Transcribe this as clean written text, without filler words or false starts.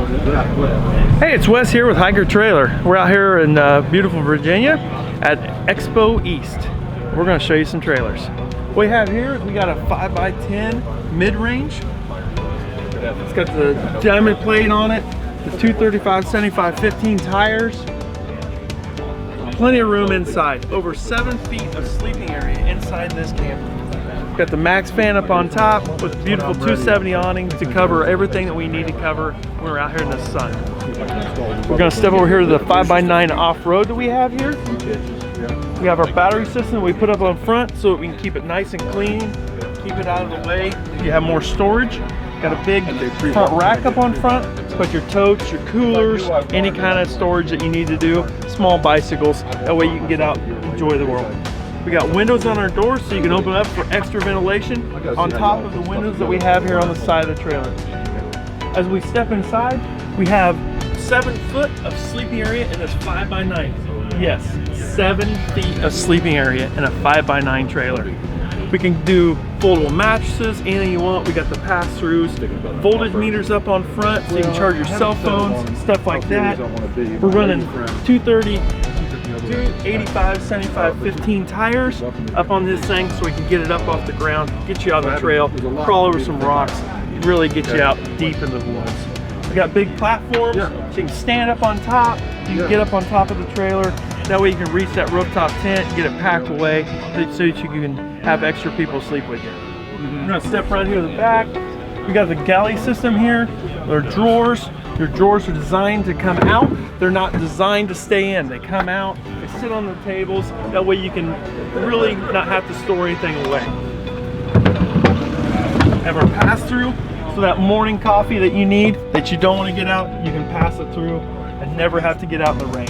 Hey, it's Wes here with Hiker Trailer. We're out here in beautiful Virginia at Expo East. We're going to show you some trailers. What we have here is we got a 5x10 mid-range. It's got the diamond plate on it, the 235, 75, 15 tires. Plenty of room inside. Over 7 feet of sleeping area inside this camper. Got the max fan up on top with beautiful 270 awnings to cover everything that we need to cover when we're out here in the sun. We're going to step over here to the 5x9 off-road that we have here. We have our battery system that we put up on front so that we can keep it nice and clean, keep it out of the way. You have more storage. Got a big front rack up on front. Put your totes, your coolers, any kind of storage that you need to do. Small bicycles. That way you can get out and enjoy the world. We got windows on our doors so you can open up for extra ventilation on top of the windows that we have here on the side of the trailer. As we step inside, we have 7 foot of sleeping area in this 5x9. Yes, 7 feet of sleeping area in a 5x9 trailer. We can do foldable mattresses, anything you want. We got the pass-throughs, voltage meters up on front so you can charge your cell phones, stuff like that. We're running 230, 285, 75, 15 tires up on this thing so we can get it up off the ground, get you out on the trail, crawl over some rocks, really get you out deep in the woods. We got big platforms so you can stand up on top, you can get up on top of the trailer. That way you can reach that rooftop tent, get it packed away so that you can have extra people sleep with you. We're gonna step right here to the back. We got the Galley system here. There are drawers. Your drawers are designed to come out. They're not designed to stay in. They come out, they sit on the tables. That way you can really not have to store anything away. Have our pass-through. So that morning coffee that you need, that you don't want to get out, you can pass it through and never have to get out in the rain.